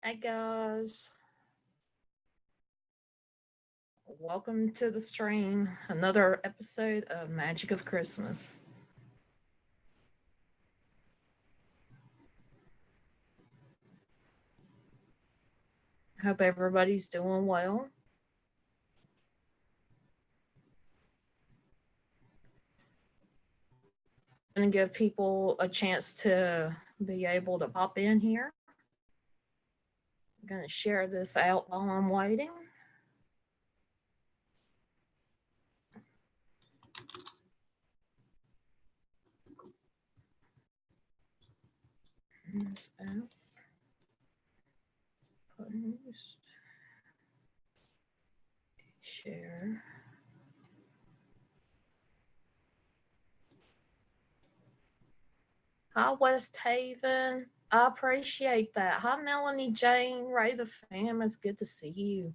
Hey guys, welcome to the stream. Another episode of Magic of Christmas. Hope everybody's doing well. Gonna give people a chance to be able to pop in here. I'm gonna share this out while I'm waiting. This out. Post. Share. Hi, West Haven. I appreciate that. Hi, Melanie Jane. Ray the fam. It's good to see you.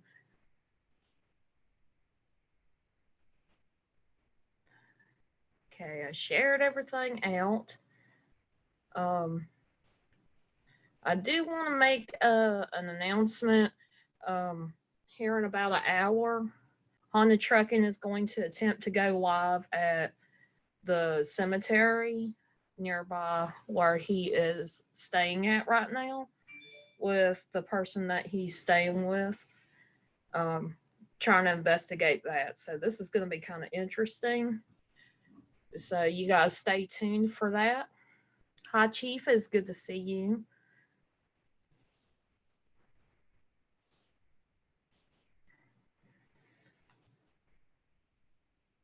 Okay, I shared everything out. Um, I do want to make an announcement. Here in about an hour, Honda Trucking is going to attempt to go live at the cemetery nearby where he is staying at right now with the person that he's staying with, um, trying to investigate that. So, this is going to be kind of interesting. So, you guys stay tuned for that. Hi, Chief. It's good to see you.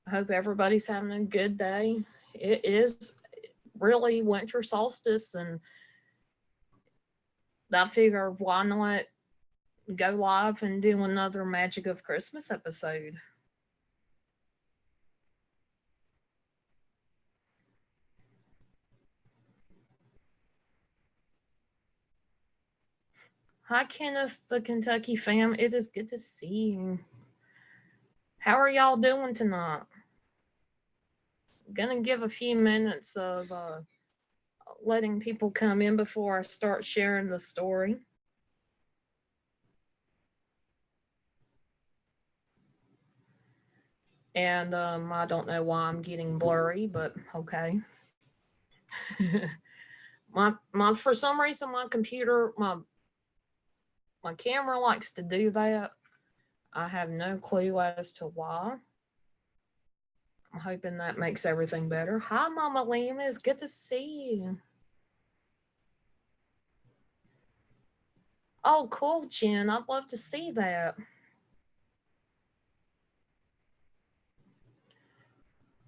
I hope everybody's having a good day. It is really winter solstice, and I figure why not go live and do another Magic of Christmas episode. Hi, Kenneth, the Kentucky fam. It is good to see you. How are y'all doing tonight? Gonna give a few minutes of letting people come in before I start sharing the story. And I don't know why I'm getting blurry, but okay. my for some reason my computer my camera likes to do that. I have no clue as to why. I'm hoping that makes everything better. Hi, Mama Lima. It's good to see you. Oh, cool, Jen. I'd love to see that.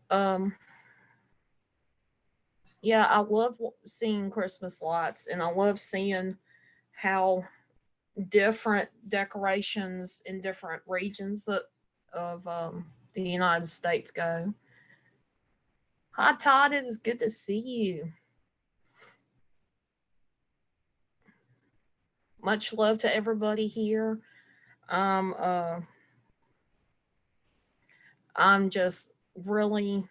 Um, yeah, I love seeing Christmas lights, and I love seeing how different decorations in different regions of the United States go. Hi, Todd. It is good to see you. Much love to everybody here. Um, uh, I'm just really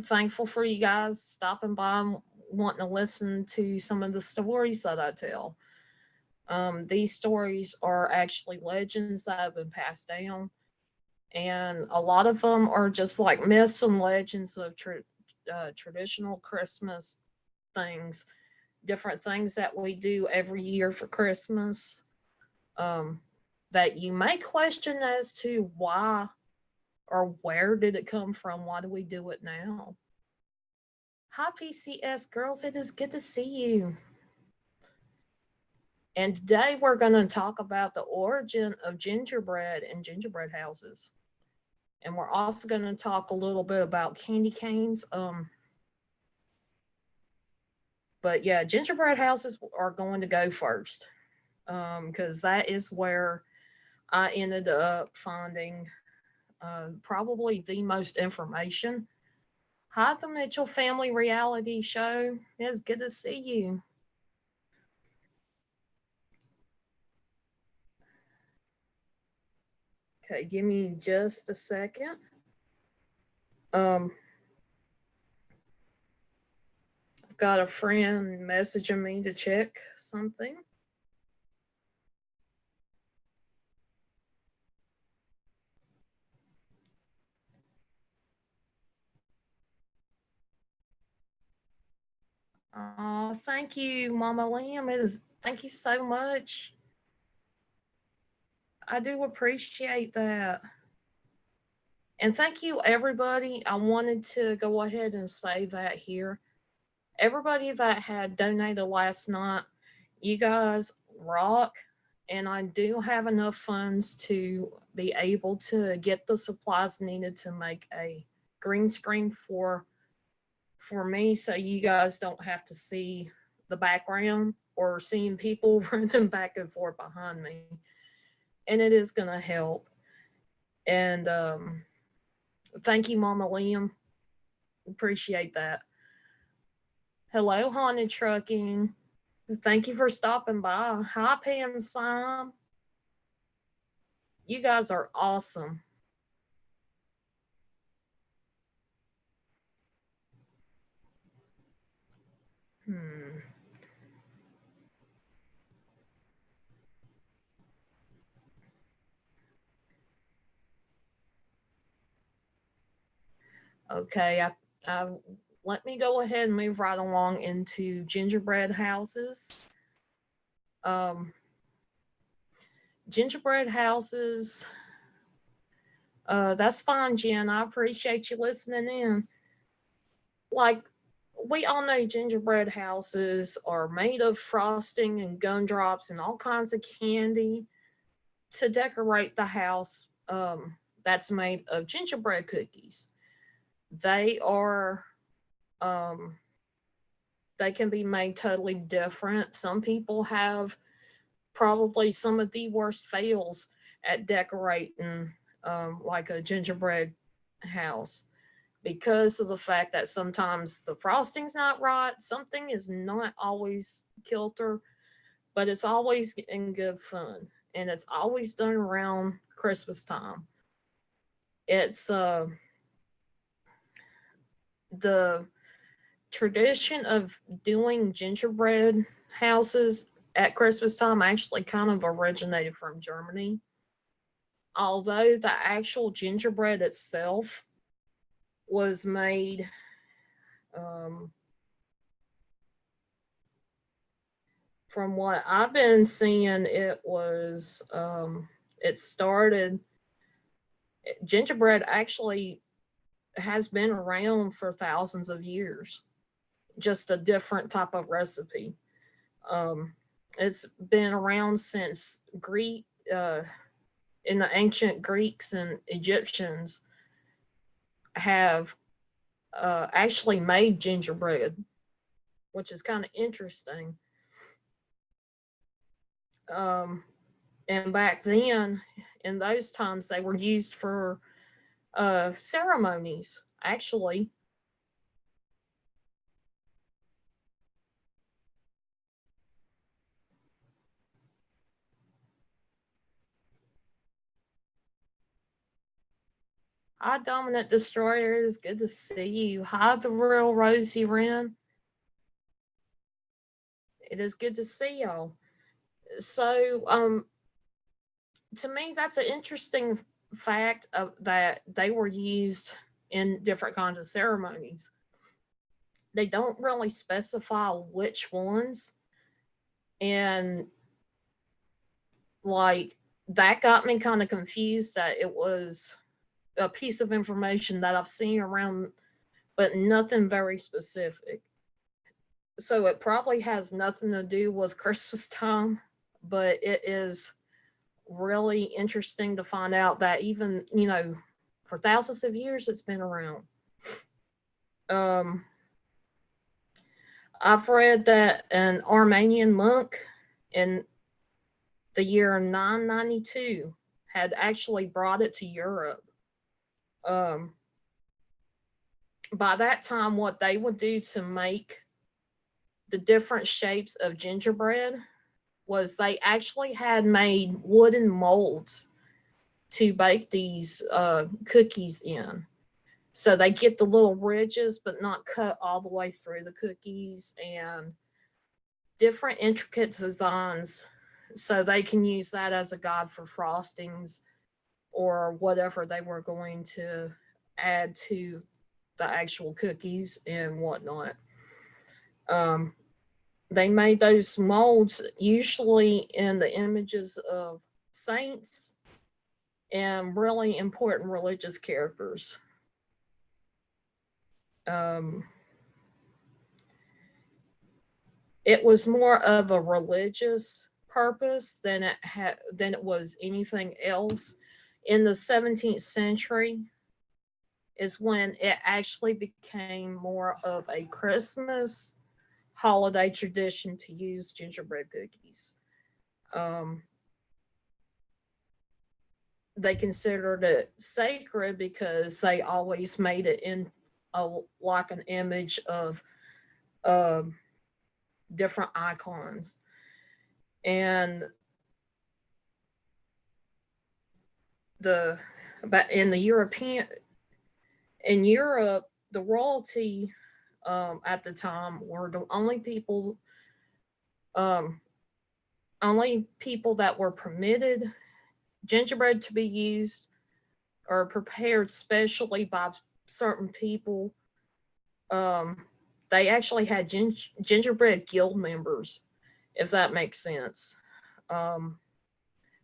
thankful for you guys stopping by and wanting to listen to some of the stories that I tell. These stories are actually legends that have been passed down, and a lot of them are just like myths and legends of traditional Christmas things, different things that we do every year for Christmas. Um, that you may question as to why or where did it come from? Why do we do it now? Hi, PCS girls. It is good to see you. And today we're going to talk about the origin of gingerbread and gingerbread houses. And we're also going to talk a little bit about candy canes. But yeah, gingerbread houses are going to go first because that is where I ended up finding probably the most information. Hi, the Mitchell Family Reality Show. It's good to see you. Okay, give me just a second. Um, I've got a friend messaging me to check something. Oh, thank you, Mama Liam. It is. Thank you so much. I do appreciate that. And thank you, everybody. I wanted to go ahead and say that here. Everybody that had donated last night, you guys rock. And I do have enough funds to be able to get the supplies needed to make a green screen for me, so you guys don't have to see the background or seeing people running back and forth behind me. And it is going to help. And thank you, Mama Liam. Appreciate that. Hello, Haunted Trucking. Thank you for stopping by. Hi, Pam Sam. You guys are awesome. Hmm. Okay, I let me go ahead and move right along into gingerbread houses. Um, gingerbread houses. That's fine, Jen. I appreciate you listening in. Like, we all know gingerbread houses are made of frosting and gumdrops and all kinds of candy to decorate the house. That's made of gingerbread cookies. They are um, they can be made totally different. Some people have probably some of the worst fails at decorating like a gingerbread house because of the fact that sometimes the frosting's not right, something is not always kilter, but it's always in good fun. And it's always done around Christmas time. It's the tradition of doing gingerbread houses at Christmas time actually kind of originated from Germany. Although the actual gingerbread itself was made, um, from what I've been seeing, it started, gingerbread actually has been around for thousands of years, just a different type of recipe. Um, it's been around since uh, in the ancient Greeks and Egyptians have actually made gingerbread, which is kind of interesting. Um, and back then, in those times, they were used for ceremonies. Actually, hi, Dominant Destroyer. It is good to see you. Hi, the real Rosie Wren. It is good to see y'all. So, to me, that's an interesting fact of that they were used in different kinds of ceremonies. They don't really specify which ones, and like that got me kind of confused that it was a piece of information that I've seen around, but nothing very specific. So it probably has nothing to do with Christmas time, but it is really interesting to find out that even, for thousands of years it's been around. Um, I've read that an Armenian monk in the year 992 had actually brought it to Europe. Um, by that time, what they would do to make the different shapes of gingerbread was they actually had made wooden molds to bake these cookies in. So they get the little ridges, but not cut all the way through the cookies, and different intricate designs. So they can use that as a guide for frostings or whatever they were going to add to the actual cookies and whatnot. Um, they made those molds usually in the images of saints and really important religious characters. Um, it was more of a religious purpose than it was anything else. In the 17th century is when it actually became more of a Christmas holiday tradition to use gingerbread cookies. Um, they considered it sacred because they always made it in like an image of uh, different icons. And the but in Europe, the royalty at the time were the um, only people that were permitted gingerbread to be used or prepared specially by certain people. Um, they actually had gingerbread guild members, if that makes sense, um,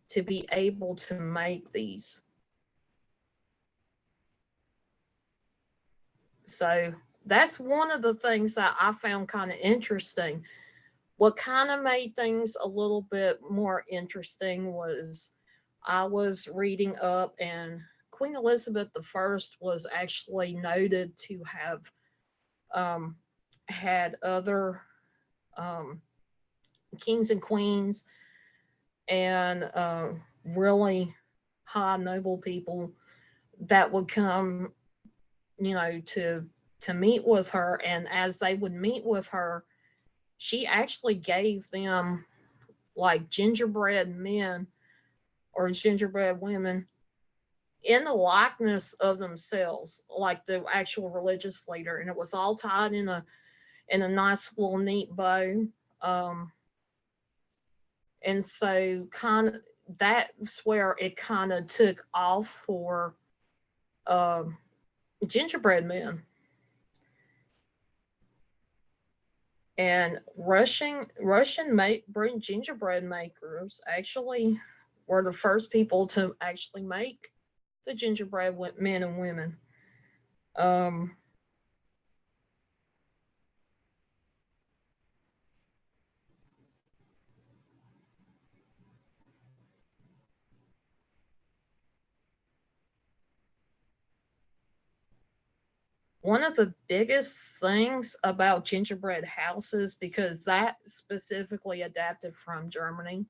to be able to make these. So that's one of the things that I found kind of interesting. What kind of made things a little bit more interesting was I was reading up, and Queen Elizabeth I was actually noted to have um, had other um, kings and queens and really high noble people that would come, to meet with her. And as they would meet with her, she actually gave them like gingerbread men or gingerbread women in the likeness of themselves, like the actual religious leader, and it was all tied in a nice little neat bow. Um, and so kind of that's where it kind of took off for um, gingerbread men. And Russian gingerbread makers actually were the first people to actually make the gingerbread men and women. Um, one of the biggest things about gingerbread houses, because that specifically adapted from Germany.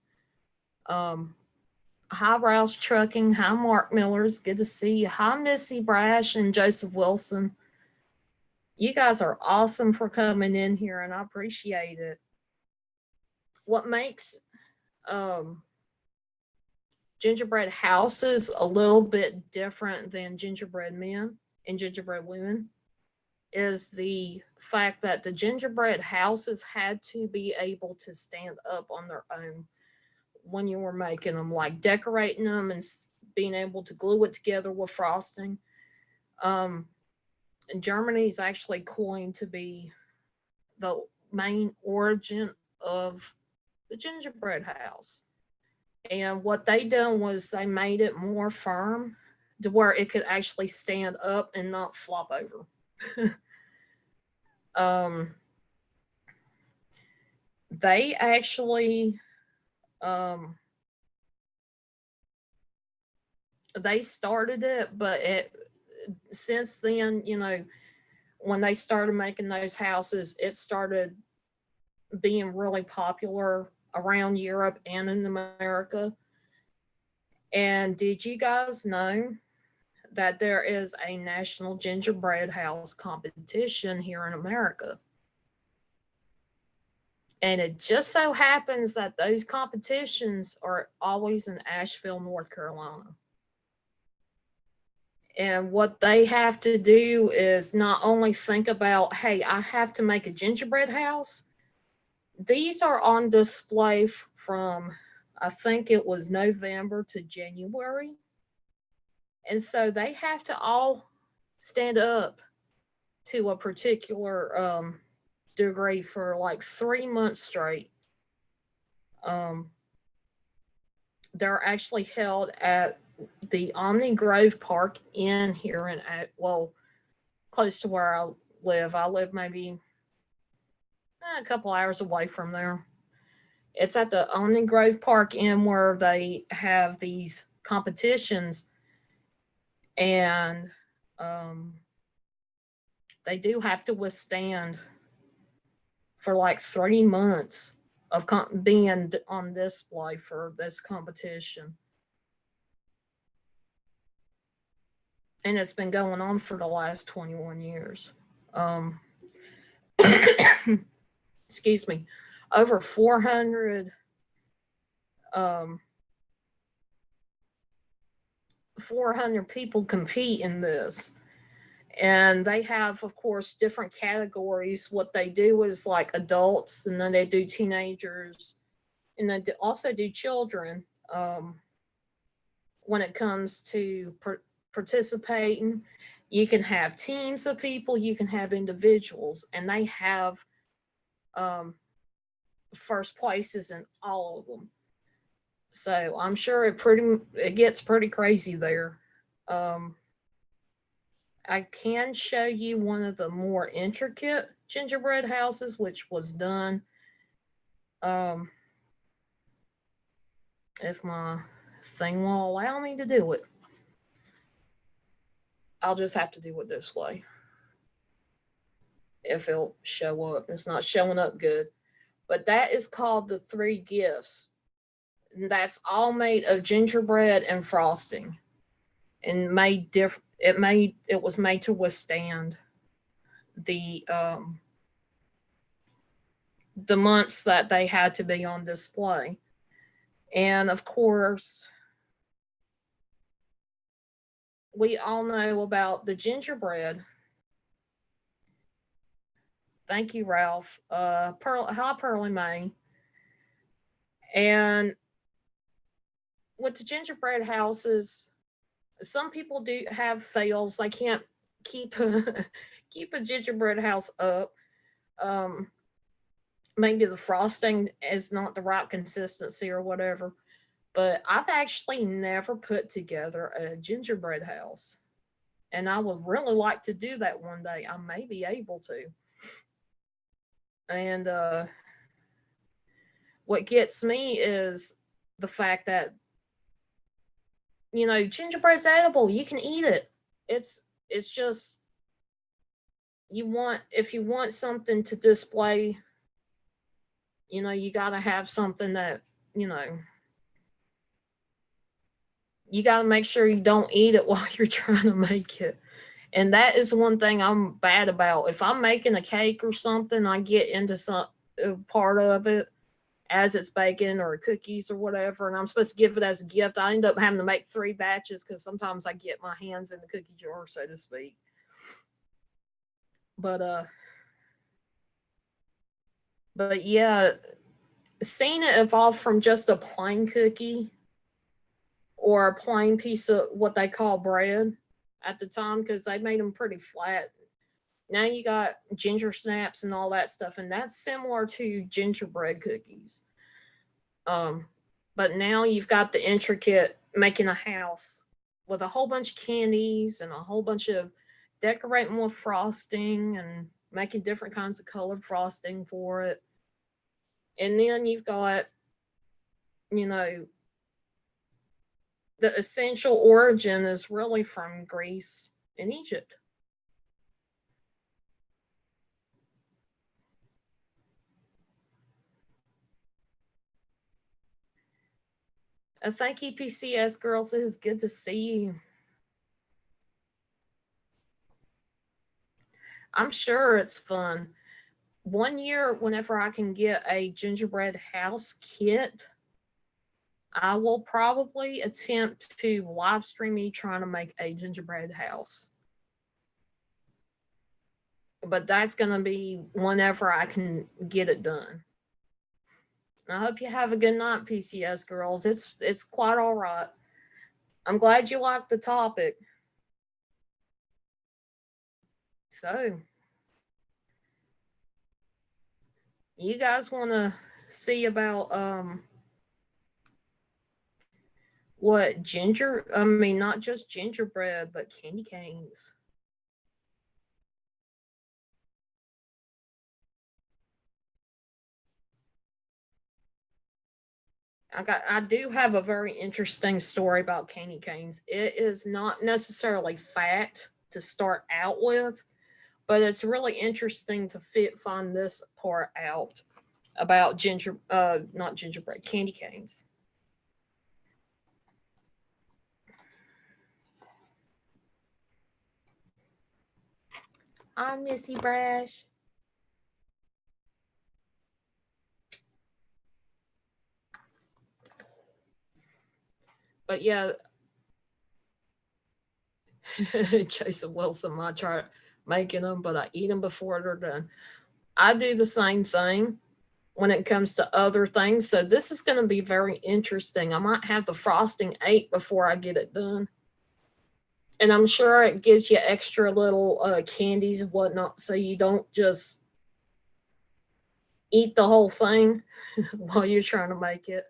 Um, Hi, Rouse Trucking. Hi, Mark Millers. Good to see you. Hi, Missy Brash and Joseph Wilson. You guys are awesome for coming in here, and I appreciate it. What makes um, gingerbread houses a little bit different than gingerbread men and gingerbread women is the fact that the gingerbread houses had to be able to stand up on their own when you were making them, like decorating them and being able to glue it together with frosting. Um, Germany is actually coined to be the main origin of the gingerbread house. And what they done was they made it more firm to where it could actually stand up and not flop over. um, they actually um, they started it, but it since then, when they started making those houses, it started being really popular around Europe and in America. And did you guys know that there is a national gingerbread house competition here in America? And it just so happens that those competitions are always in Asheville, North Carolina. And what they have to do is not only think about, hey, I have to make a gingerbread house. These are on display from, I think it was November to January. And so they have to all stand up to a particular degree for like 3 months straight. Um, they're actually held at the Omni Grove Park Inn here in well, close to where I live. I live maybe a couple hours away from there. It's at the Omni Grove Park Inn where they have these competitions, and um, they do have to withstand for like 3 months of being on display for this competition. And it's been going on for the last 21 years. Um, excuse me, over um, 400 people compete in this. And they have, of course, different categories. What they do is like adults, and then they do teenagers, and then they also do children. When it comes to participating, you can have teams of people, you can have individuals, and they have um, first places in all of them. So I'm sure it gets pretty crazy there. Um, I can show you one of the more intricate gingerbread houses, which was done. Um, if my thing will allow me to do it, I'll just have to do it this way. If it'll show up, it's not showing up good. But that is called the Three Gifts. And that's all made of gingerbread and frosting, and made different. It was made to withstand the um, the months that they had to be on display. And of course, we all know about the gingerbread. Thank you, Ralph. Hi, Pearly May. And with the gingerbread houses, some people do have fails. They can't keep keep a gingerbread house up. Um, Maybe the frosting is not the right consistency or whatever. But I've actually never put together a gingerbread house. And I would really like to do that one day. I may be able to. And what gets me is the fact that, gingerbread's edible. You can eat it. It's just, if you want something to display, you got to have something that, you know, you got to make sure you don't eat it while you're trying to make it. And that is one thing I'm bad about. If I'm making a cake or something, I get into some part of it as it's baking, or cookies or whatever, and I'm supposed to give it as a gift. I end up having to make 3 batches because sometimes I get my hands in the cookie jar, so to speak. But yeah, seeing it evolve from just a plain cookie or a plain piece of what they call bread at the time, because they made them pretty flat. Now you got ginger snaps and all that stuff, and that's similar to gingerbread cookies. Um, but now you've got the intricate making a house with a whole bunch of candies and a whole bunch of decorating with frosting and making different kinds of colored frosting for it. And then you've got, you know, the essential origin is really from Greece and Egypt. Thank you, PCS girls. It is good to see you. I'm sure it's fun. One year, whenever I can get a gingerbread house kit, I will probably attempt to live stream me trying to make a gingerbread house. But that's going to be whenever I can get it done. I hope you have a good night, PCS girls. It's quite all right. I'm glad you liked the topic. So, You guys want to see about what ginger? I mean, not just gingerbread, but candy canes. I do have a very interesting story about candy canes. It is not necessarily fact to start out with, but it's really interesting to find this part out about not gingerbread, candy canes. I'm Missy Brash. But yeah, Jason Wilson, I try making them, but I eat them before they're done. I do the same thing when it comes to other things. So this is going to be very interesting. I might have the frosting ate before I get it done. And I'm sure it gives you extra little candies and whatnot, so you don't just eat the whole thing while you're trying to make it.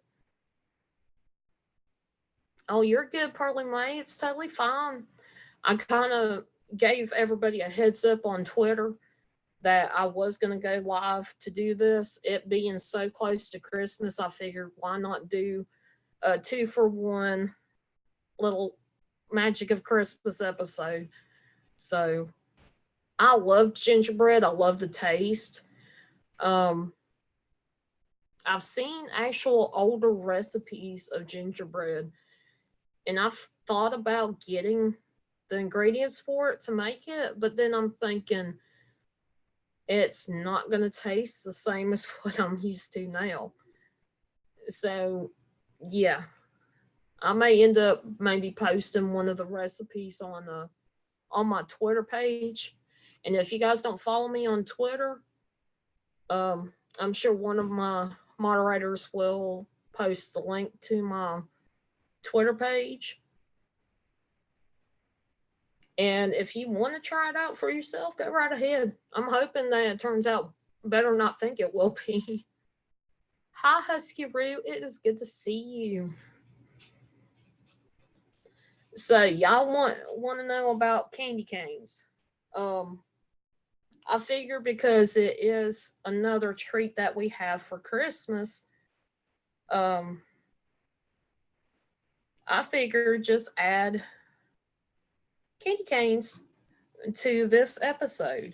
Oh, you're good, Pearly May. It's totally fine. I kind of gave everybody a heads up on Twitter that I was going to go live to do this. It being so close to Christmas, I figured why not do a 2-for-1 little Magic of Christmas episode. So I love gingerbread. I love the taste. Um, I've seen actual older recipes of gingerbread, and I've thought about getting the ingredients for it to make it, but then I'm thinking it's not going to taste the same as what I'm used to now. So, yeah, I may end up maybe posting one of the recipes on my Twitter page. And if you guys don't follow me on Twitter, I'm sure one of my moderators will post the link to my Twitter page. And if you want to try it out for yourself, go right ahead. I'm hoping that it turns out better than I think it will be. Hi, Husky Roo. It is good to see you. So, y'all want to know about candy canes? Um, I figure because it is another treat that we have for Christmas, um, I figured just add candy canes to this episode.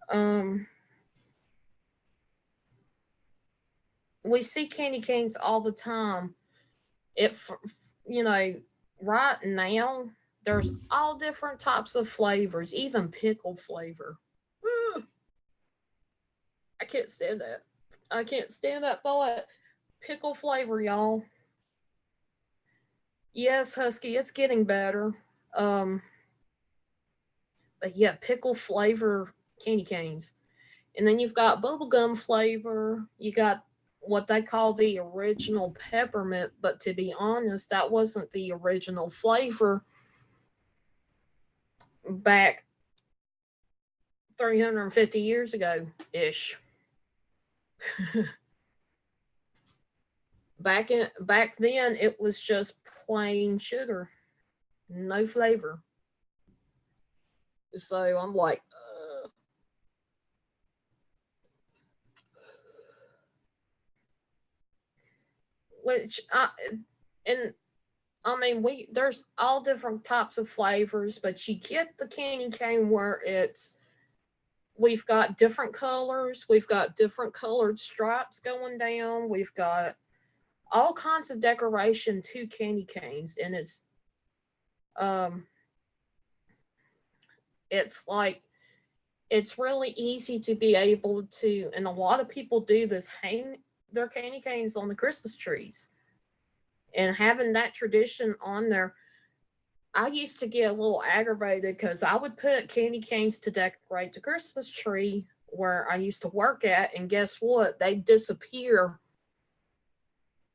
Um, we see candy canes all the time. If you know, right now there's all different types of flavors, even pickle flavor. I can't stand that. I can't stand that thought. Pickle flavor, y'all. Yes, Husky, it's getting better. Um, but yeah, pickle flavor candy canes. And then you've got bubblegum flavor. You got what they call the original peppermint, but to be honest, that wasn't the original flavor back 350 years ago ish. Back then it was just plain sugar, no flavor. So I'm like, which I and I mean we there's all different types of flavors, but you get the candy cane where it's we've got different colors, we've got different colored stripes going down, we've got all kinds of decoration to candy canes, and um it's like it's really easy to be able to, and a lot of people do this, hang their candy canes on the Christmas trees. And having that tradition on there, I used to get a little aggravated because I would put candy canes to decorate the Christmas tree where I used to work at, and guess what? They disappear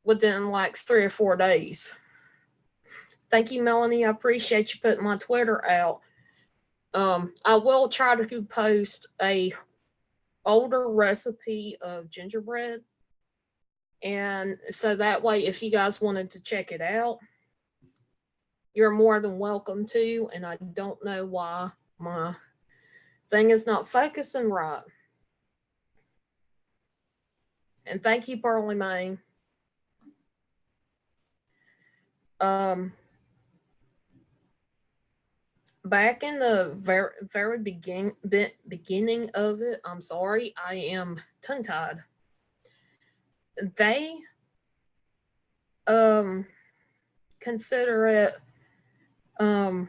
within like 3 or 4 days. Thank you, Melanie. I appreciate you putting my Twitter out. I will try to post older recipe of gingerbread. And so that way, if you guys wanted to check it out, you're more than welcome to. And I don't know why my thing is not focusing right. And thank you, Pearly May. Um, Back in the very beginning of it, I'm sorry, I am tongue tied. They um consider it um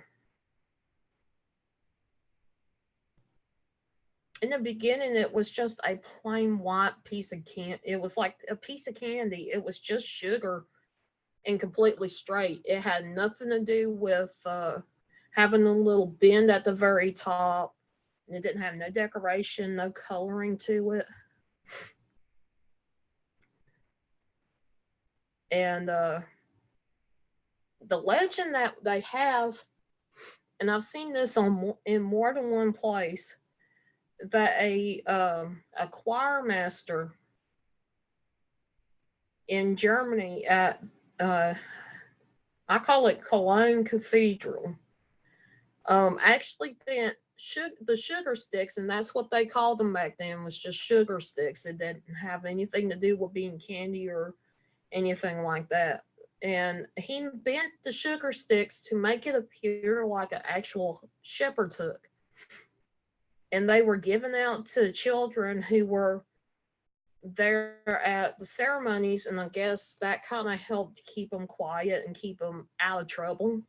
in the beginning it was just a plain white piece of can. It was like a piece of candy. It was just sugar and completely straight. It had nothing to do with having a little bend at the very top. It didn't have no decoration, no coloring to it. And the legend that they have, and I've seen this on in more than one place, that a choir master in Germany at uh, I call it Cologne Cathedral, actually bent the sugar sticks, and that's what they called them back then, was just sugar sticks. It didn't have anything to do with being candy or anything like that. And he bent the sugar sticks to make it appear like an actual shepherd's hook. And they were given out to children who were there at the ceremonies, and I guess that kind of helped keep them quiet and keep them out of trouble.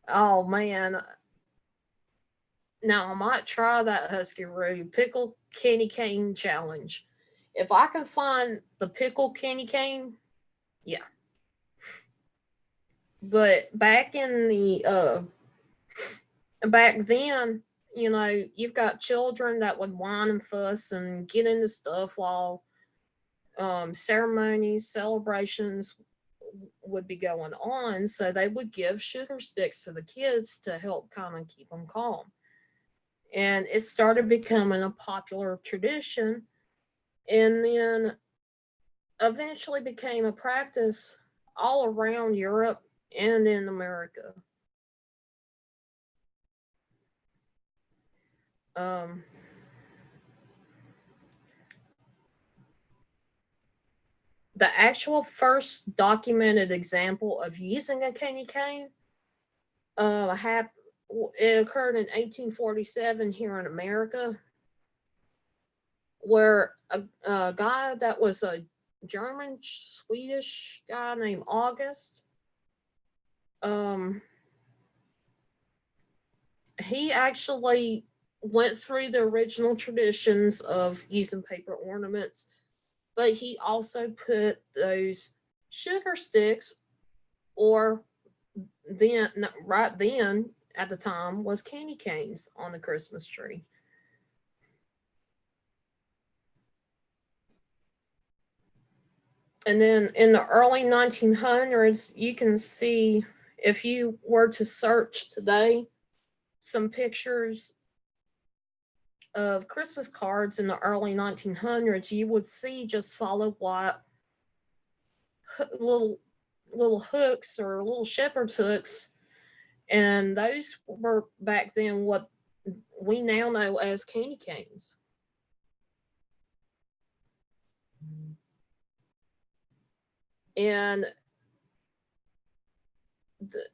Oh man, now I might try that Husky Roo pickle candy cane challenge. If I can find the pickle candy cane, yeah. But back then, you've got children that would whine and fuss and get into stuff while ceremonies, celebrations would be going on. So they would give sugar sticks to the kids to help kind of keep them calm. And it started becoming a popular tradition, and then eventually became a practice all around Europe and in America. Um, the actual first documented example of using a candy cane hap- it occurred in 1847 here in America, where a guy that was a German Swedish guy named August, um, he actually went through the original traditions of using paper ornaments, but he also put those sugar sticks, or then right then at the time was candy canes on the Christmas tree. And then in the early 1900s, you can see, if you were to search today, some pictures of Christmas cards in the early 1900s, you would see just solid white little hooks or little shepherd's hooks, and those were back then what we now know as candy canes. And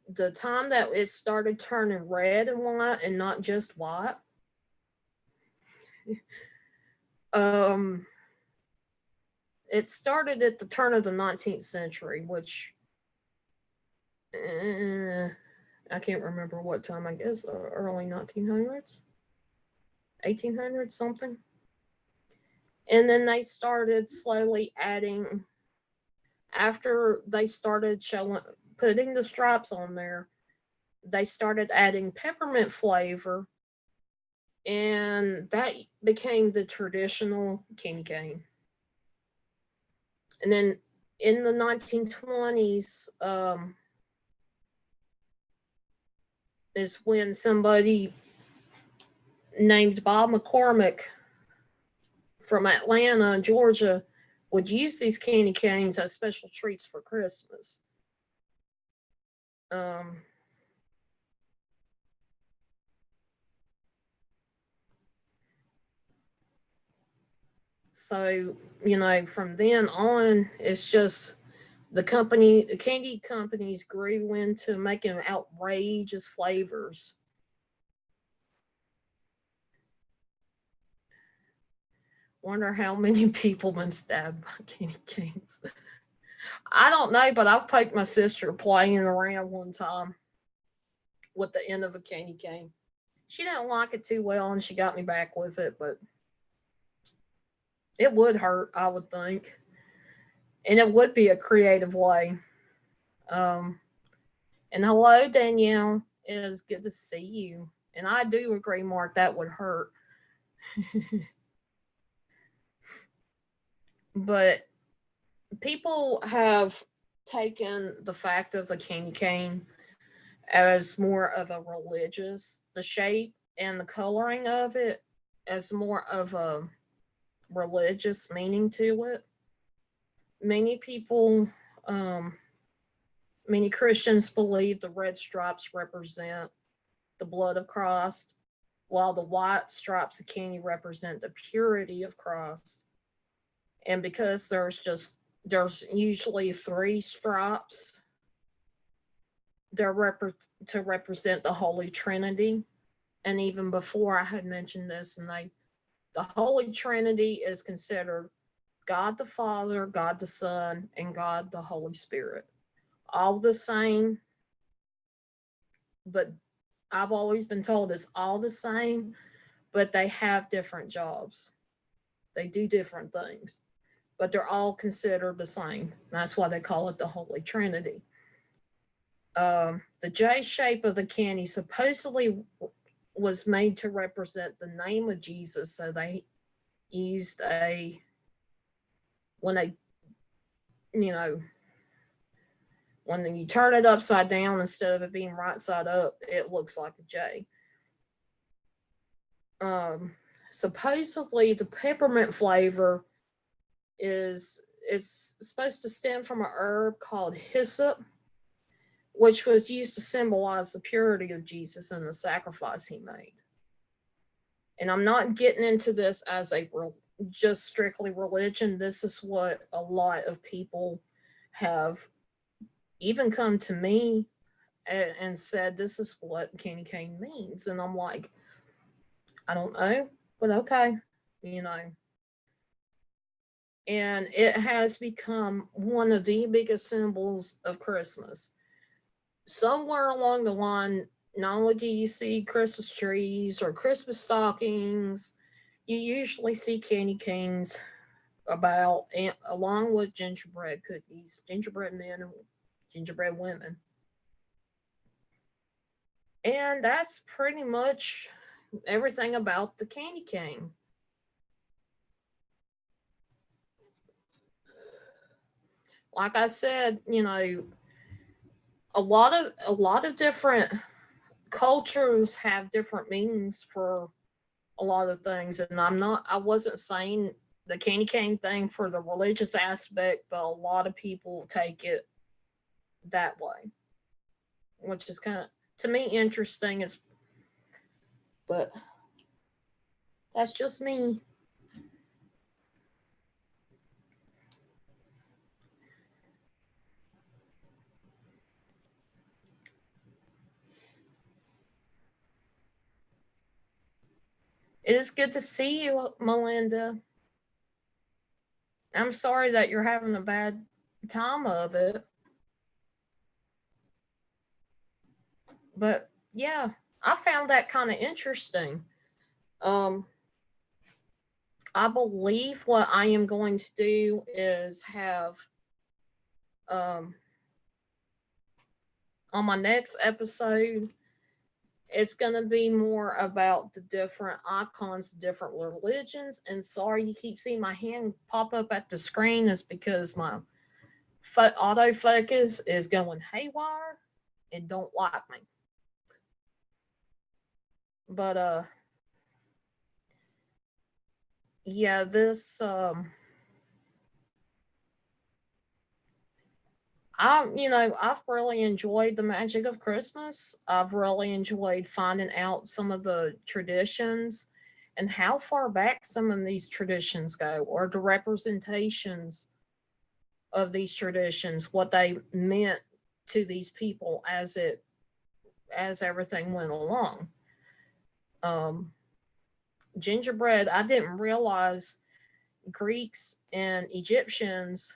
the time that it started turning red and white and not just white, um, it started at the turn of the 19th century, which I can't remember what time. I guess early 1900s, 1800s, something. And then they started slowly adding, after they started showing putting the stripes on there, they started adding peppermint flavor, and that became the traditional candy cane. And then in the 1920s, is when somebody named Bob McCormick from Atlanta, Georgia, would use these candy canes as special treats for Christmas. Um, so, from then on, it's just the candy companies grew into making outrageous flavors. Wonder how many people been stabbed by candy canes. I don't know, but I've poked my sister playing around one time with the end of a candy cane. She didn't like it too well, and she got me back with it, but it would hurt, I would think, and it would be a creative way. Um, and hello, Danielle. It is good to see you. And I do agree, Mark, that would hurt. But people have taken the fact of the candy cane as more of a religious, the shape and the coloring of it as more of a religious meaning to it. Many people, um, many Christians believe the red stripes represent the blood of Christ, while the white stripes of candy represent the purity of Christ. And because there's usually three stripes, to represent the Holy Trinity. And even before I had mentioned this, and the Holy Trinity is considered God the Father, God the Son, and God the Holy Spirit. All the same, but I've always been told it's all the same, but they have different jobs. They do different things, but they're all considered the same. That's why they call it the Holy Trinity. The J shape of the candy supposedly was made to represent the name of Jesus. So they used when they, you know, when you turn it upside down instead of it being right side up, it looks like a J. Supposedly the peppermint flavor is supposed to stem from a herb called hyssop, which was used to symbolize the purity of Jesus and the sacrifice he made. And I'm not getting into this as just strictly religion. This is what a lot of people have even come to me and said, this is what candy cane means. And I'm like, I don't know, but okay, you know. And it has become one of the biggest symbols of Christmas. Somewhere along the line, not only do you see Christmas trees or Christmas stockings, you usually see candy canes about, and along with gingerbread cookies, gingerbread men and gingerbread women. And that's pretty much everything about the candy cane. Like I said, a lot of different cultures have different meanings for a lot of things, and I wasn't saying the candy cane thing for the religious aspect, but a lot of people take it that way, which is kind of, to me, interesting. Is But that's just me. It is good to see you, Melinda. I'm sorry that you're having a bad time of it, but yeah, I found that kind of interesting. Um, I believe what I am going to do is have um, on my next episode, it's going to be more about the different icons, different religions. And sorry, you keep seeing my hand pop up at the screen, is because my autofocus is going haywire and don't like me. But yeah, this I've really enjoyed the magic of Christmas. I've really enjoyed finding out some of the traditions and how far back some of these traditions go, or the representations of these traditions, what they meant to these people as everything went along. Um, Gingerbread, I didn't realize Greeks and Egyptians,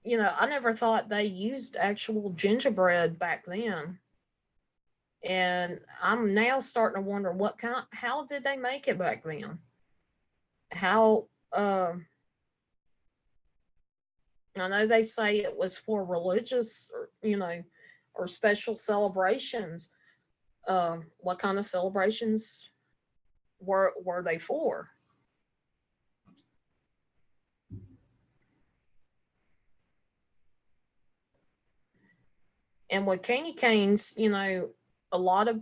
I never thought they used actual gingerbread back then. And I'm now starting to wonder how did they make it back then? How, I know they say it was for religious, or special celebrations. What kind of celebrations were they for? And with candy canes, a lot of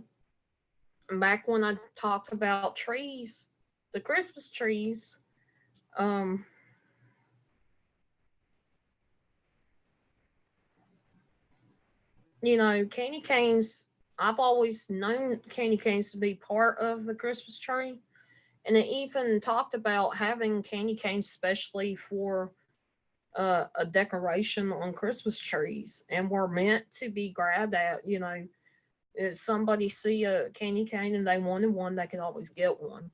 back when I talked about trees, the Christmas trees, um, candy canes. I've always known candy canes to be part of the Christmas tree, and it even talked about having candy canes specially for a decoration on Christmas trees, and were meant to be grabbed at. If somebody see a candy cane and they wanted one, they could always get one.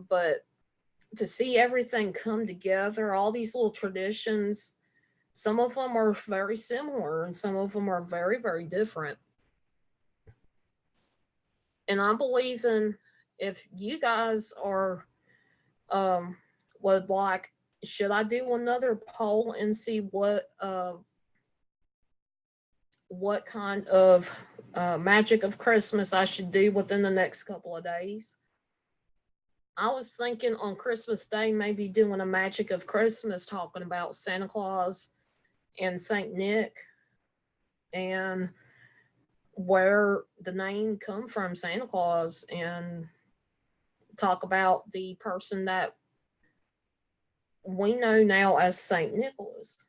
But to see everything come together, all these little traditions, some of them are very similar and some of them are very, very different. And I'm believing, if you guys are would like, should I do another poll and see what kind of magic of Christmas I should do within the next couple of days? I was thinking on Christmas Day, maybe doing a magic of Christmas, talking about Santa Claus and Saint Nick, and where the name come from, Santa Claus, and talk about the person that we know now as Saint Nicholas.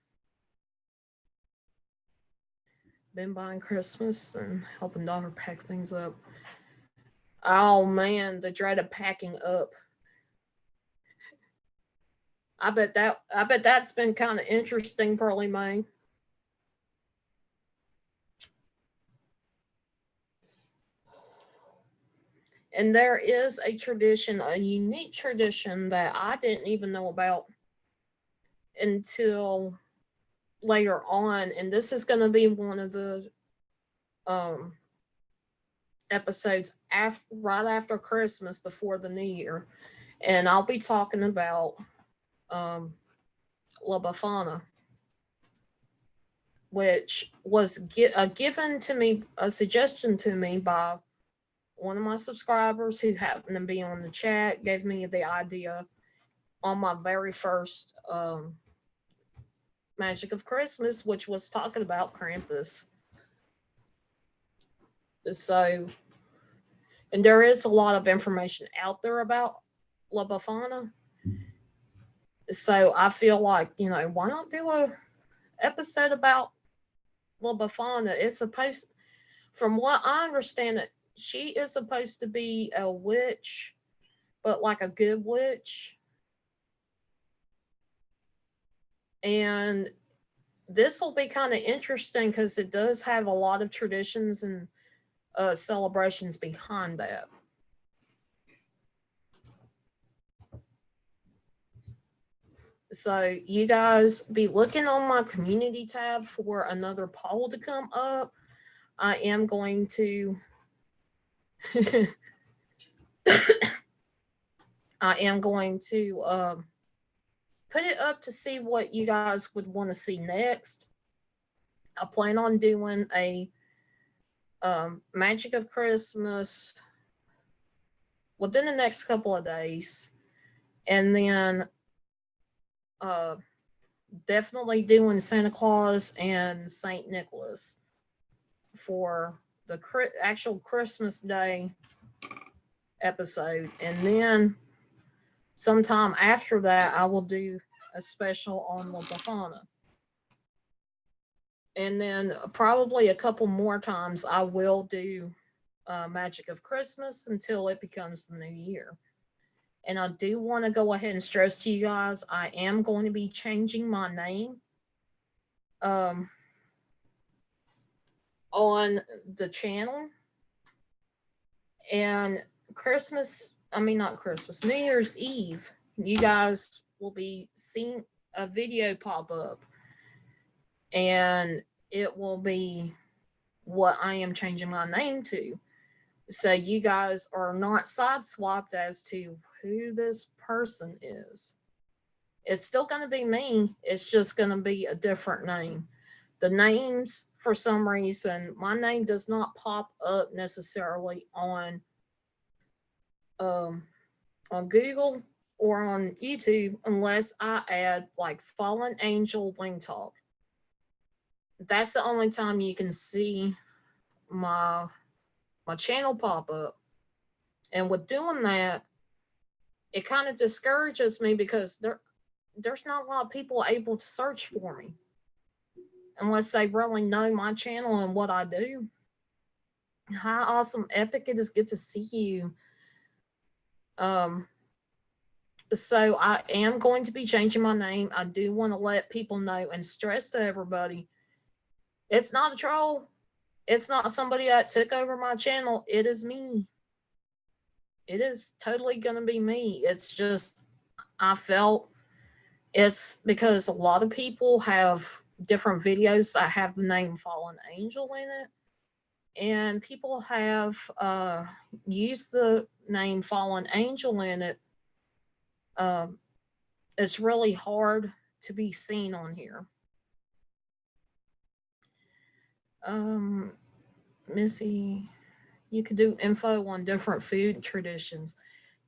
Been buying Christmas and helping daughter pack things up. Oh man, the dread of packing up. I bet that's been kind of interesting, Pearly May. And there is a tradition, a unique tradition that I didn't even know about until later on. And this is going to be one of the um, episodes right after Christmas, before the New Year. And I'll be talking about um, La Befana, which was given to me, a suggestion to me by one of my subscribers who happened to be on the chat, gave me the idea on my very first Magic of Christmas, which was talking about Krampus. So, and there is a lot of information out there about La Befana. So I feel like, why not do a episode about La Befana? It's supposed, from what I understand it, she is supposed to be a witch, but like a good witch. And this will be kind of interesting because it does have a lot of traditions and celebrations behind that. So you guys be looking on my community tab for another poll to come up. I am going to I am going to put it up to see what you guys would want to see next. I plan on doing a Magic of Christmas within the next couple of days, and then uh, definitely doing Santa Claus and Saint Nicholas for the actual Christmas Day episode. And then sometime after that, I will do a special on La Befana. And then probably a couple more times I will do Magic of Christmas until it becomes the new year. And I do want to go ahead and stress to you guys, I am going to be changing my name um, on the channel. And not Christmas, New Year's Eve, you guys will be seeing a video pop up. And it will be what I am changing my name to. So you guys are not sideswiped as to who this person is. It's still going to be me. It's just going to be a different name. The names, for some reason, my name does not pop up necessarily um, on Google or on YouTube unless I add like Fallen Angel Wing Talk. That's the only time you can see my channel pop up. And with doing that, it kind of discourages me because there's not a lot of people able to search for me unless they really know my channel and what I do. Hi, awesome, epic! It is good to see you. So I am going to be changing my name. I do want to let people know and stress to everybody, it's not a troll. It's not somebody that took over my channel. It is me. It is totally going to be me. It's just, I felt it's because a lot of people have different videos that have the name Fallen Angel in it. And people have used the name Fallen Angel in it. It's really hard to be seen on here. Missy, you could do info on different food traditions.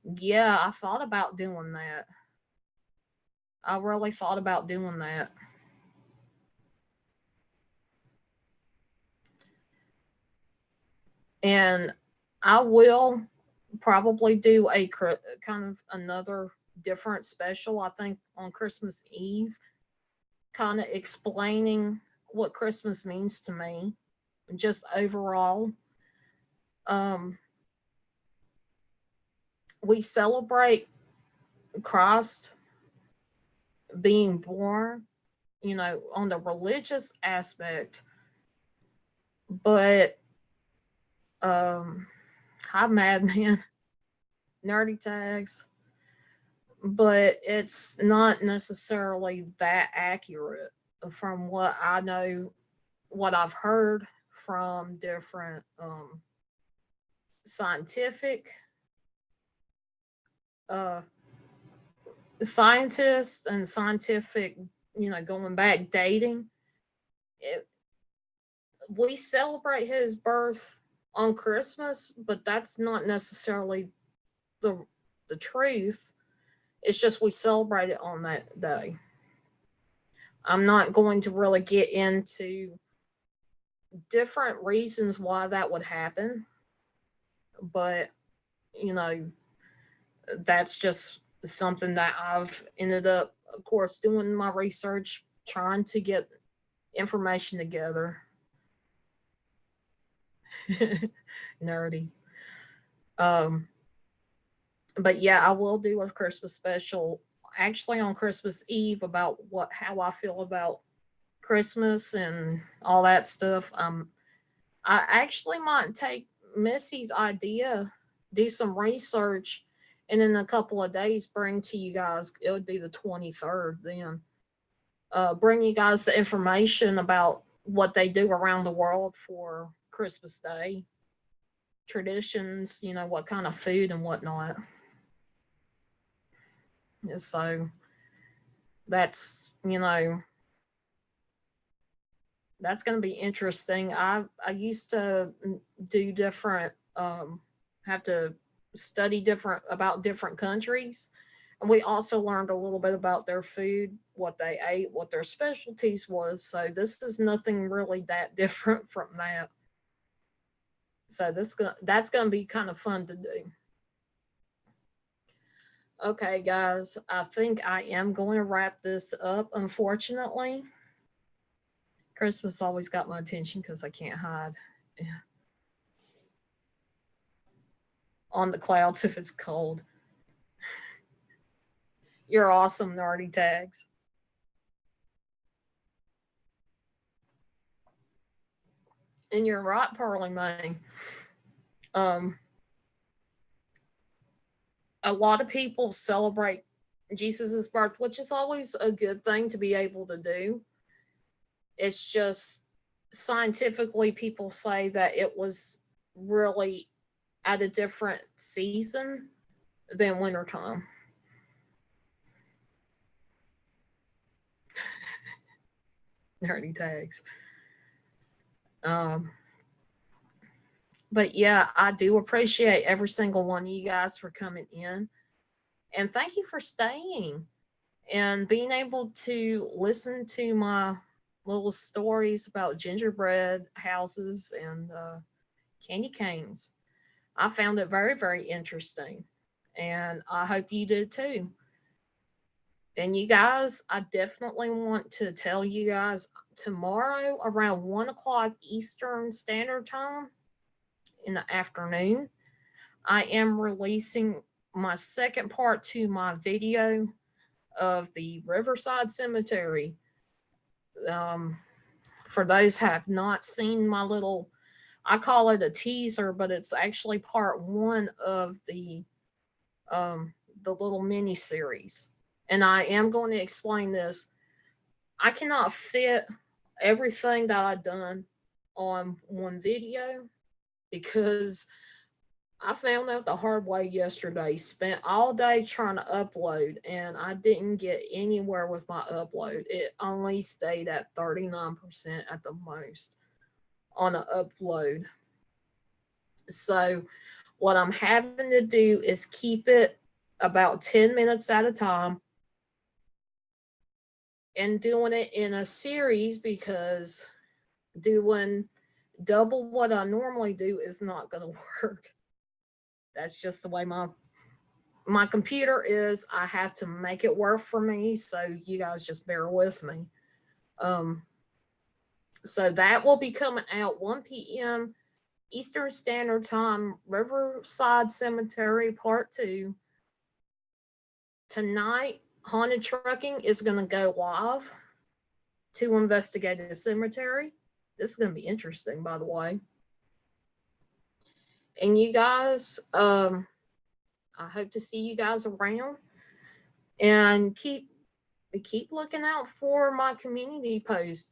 Yeah, I thought about doing that. I really thought about doing that. And I will probably do a kind of another different special, I think, on Christmas Eve, kind of explaining what Christmas means to me, just overall. Um, we celebrate Christ being born, on the religious aspect, but hi Madman, nerdy tags, but it's not necessarily that accurate from what I know, what I've heard from different scientific uh, scientists and scientific, going back dating. It, we celebrate his birth on Christmas, but that's not necessarily the truth. It's just we celebrate it on that day. I'm not going to really get into different reasons why that would happen, but you know, that's just something that I've ended up, of course, doing my research, trying to get information together. Nerdy. Um, but yeah, I will do a Christmas special actually on Christmas Eve about how I feel about Christmas and all that stuff. I actually might take Missy's idea, do some research, and in a couple of days bring to you guys. It would be the 23rd then. Bring you guys the information about what they do around the world for Christmas Day, traditions, what kind of food and whatnot. And so that's, that's going to be interesting. I used to do different, have to study different about different countries, and we also learned a little bit about their food, what they ate, what their specialties was. So this is nothing really that different from that. So that's gonna be kind of fun to do. Okay, guys, I think I am going to wrap this up. Unfortunately, Christmas always got my attention because I can't hide on the clouds if it's cold. You're awesome, Nardy Tags. And you're right, Pearly May. Um, a lot of people celebrate Jesus's birth, which is always a good thing to be able to do. It's just scientifically, people say that it was really at a different season than wintertime. Nerdy tags. Um, but yeah, I do appreciate every single one of you guys for coming in. And thank you for staying and being able to listen to my little stories about gingerbread houses and candy canes. I found it very, very interesting. And I hope you did too. And you guys, I definitely want to tell you guys tomorrow around 1 o'clock Eastern Standard Time in the afternoon, I am releasing my second part to my video of the Riverside Cemetery. Um, for those have not seen my little, I call it a teaser, but it's actually part one of the little mini series. And I am going to explain this. I cannot fit everything that I've done on one video because I found out the hard way yesterday. Spent all day trying to upload and I didn't get anywhere with my upload. It only stayed at 39% at the most on an upload. So, what I'm having to do is keep it about 10 minutes at a time and doing it in a series because doing double what I normally do is not going to work. That's just the way my computer is. I have to make it work for me, so you guys just bear with me. Um, so that will be coming out 1 p.m. Eastern Standard Time. Riverside Cemetery Part 2. Tonight, Haunted Trucking is going to go live to investigate a cemetery. This is going to be interesting, by the way. And you guys, I hope to see you guys around and keep looking out for my community post.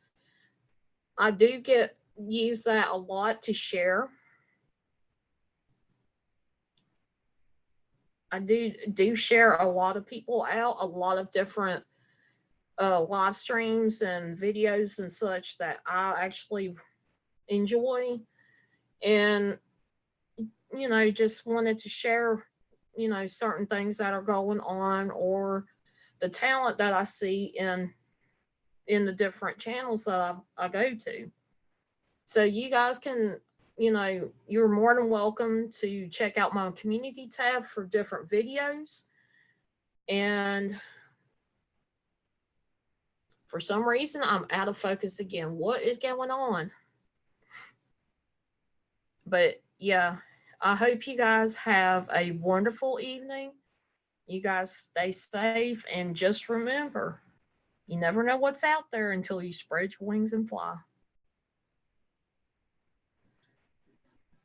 I do use that a lot to share. I do share a lot of people out, a lot of different live streams and videos and such that I actually enjoy, and just wanted to share certain things that are going on or the talent that I see in the different channels that I go to. So you guys can, you're more than welcome to check out my community tab for different videos. And for some reason, I'm out of focus again. What is going on? But yeah, I hope you guys have a wonderful evening. You guys stay safe and just remember, you never know what's out there until you spread your wings and fly.